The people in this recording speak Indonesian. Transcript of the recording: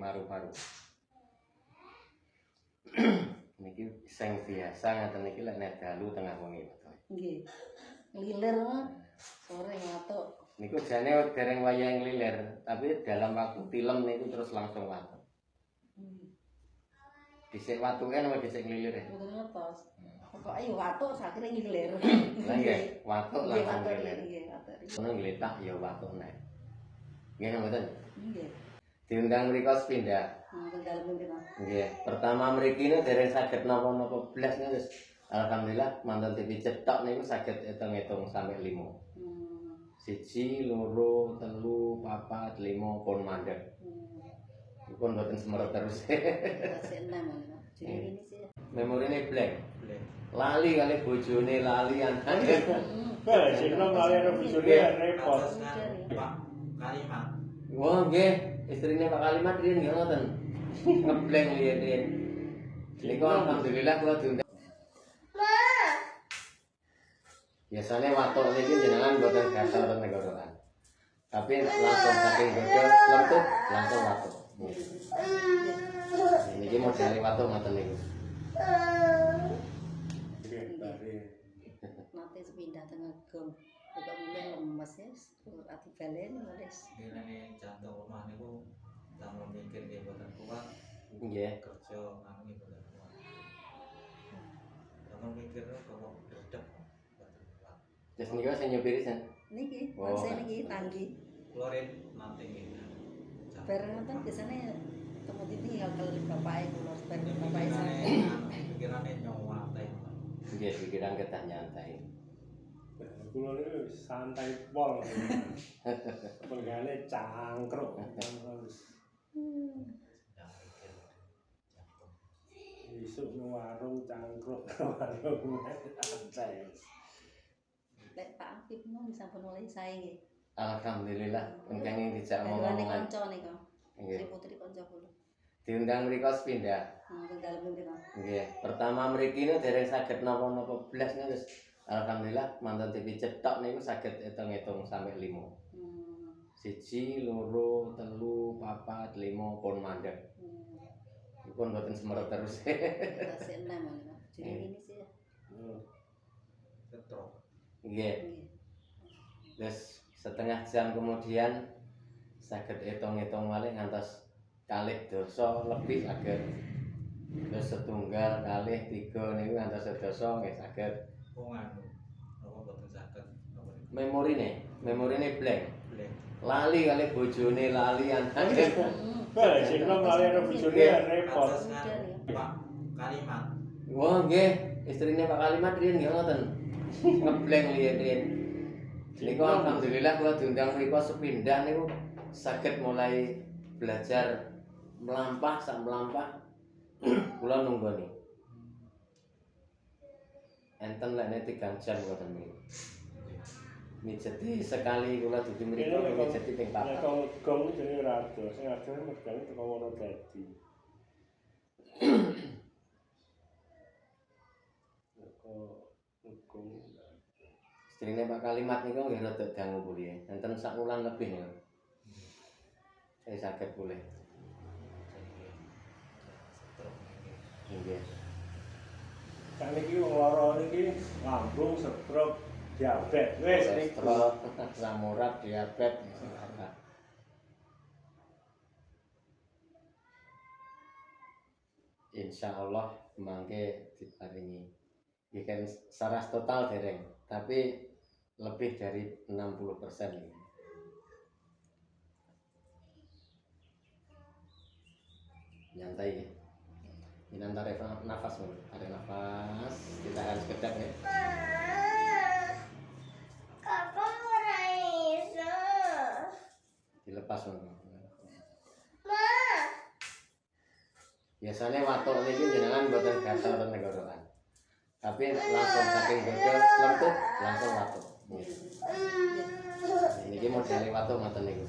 Paru-paru. Niki sing biasa ngaten niki lek nek dalu tengah wengi. Nggih. Nglilir sore ngatuk. Niku jane dereng wayah nglilir, tapi dalam waktu tilem niku terus langsung watuk. Dhisik watuke napa dhisik nglilir e? Mboten ngertos. Pokoke yo watuk sakire nglilir. Lah nggih, watuk langsung nglilir. Nggih, watuk. Kono ngletak ya watuk nek. Nggih mboten? Nggih. Diundang mriku sepindah. Teng dalem mriki. Nggih, pertama mriki niku dereng saged napa-napa blas niku wis alhamdulillah mantun dipijet tok niku saged hitung-hitung sampai 5. 1, 2, 3, 4, 5 pun mandek. Pun mboten semerep terus. Masih 6 ngono. Jadi ini sih. Memorine blank. Lali kali bojone lali anake. Sing nom lali karo bojone repot. Pak Kalimat. Wah, nggih, istrine Pak Kalimat riyen nggih ngoten. Ngeblank riyen. Niku alhamdulillah kula diundang. Biasanya watuk niki jenengan mboten gatel ten tenggorokan. Tapi langsung saking godho lempuk langsung watuk. Niki modele watuk ngoten niku. Nanti sepindah tengah gom. Kok mulai lemes ya, ati balen wis. Ini jantung rumah niku tambah mikir dia boten kuat. Nggih. Kerja anu niki boten kuat. Tambah mikir kok redep boten kuat. Terus niku sing nyupiri sen. Niki, Oh. saya niki tangki. Klorin nanti nggih. Bareng kan biasanya kemudian ini kalau bapaknya kula bareng bapaknya saya. Pikirane nyawa teh. Nggih, pikiran kedah nyantai. Kula niku santai pol. Penggane cangkruk. Isuk nang warung cangkruk warung santai. Lek Pak Afif mau sampun mulai saya nggih. Alhamdulillah engkang dijak Dadi omongan. kanca niku. Nggih. Si putri kanca kula. Diundang mriku sepindah. Teng dalem mriki. Nggih, pertama mriki niku dereng saged napa-napa blas niku wis alhamdulillah mantun dipijet tok niku saged hitung-hitung sampai 5. 1, 2, 3, 4, 5 pun mandek. Pun mboten semerep terus. Masih 6 ngono. Jadi ini sih. Setrok. Nggih. Terus setengah jam kemudian saged hitung-hitung malih ngantos kalih dosa lebih saged. Terus setunggal kalih 3 niku ngantos sedasa nggih saged. Wong anu apa boten saged apa niku. Memorine blank. Blek. Lali kali bojone lali anake. Sing nom lali karo bojone repot. Pak Kalimat. Wah, nggih, istrine Pak Kalimat riyen nggih ngoten. Ngeblank riyen. Niku alhamdulillah kula diundang mriku sepindah niku saged mulai belajar melampah sak melampah. Kula nunggoni. Enten lek 3 jam ngoten niku. Mijeti sekali kula dudu mriku mijeti ping 4. Nek kok gong jenenge rado, sing adone megane teko wono dadi. Gong. Istrine Pak Kalimat niku nggih rada dangu pulih. Enten sak wulan lebih niku. Saya saged pulih. Setrok nggih. Nggih. Kan iki wong lara niki lambung, stroke, diabetes. Wis niku. Kolesterol, asam urat, diabetes. Insya Allah mangke diparingi. Nggih kan secara total dereng, tapi lebih dari 60% ini. Nyantai ya. Ini tarik nafas dulu, tarik nafas, ditahan sekedap ya. Kapan mulai iso? Dilepas dulu. Ma, Biasanya watuk niki jenengan mboten gatel ten tenggorokan. Tapi langsung saking godho lempuk langsung watuk. Niki modele watuk ngoten niku.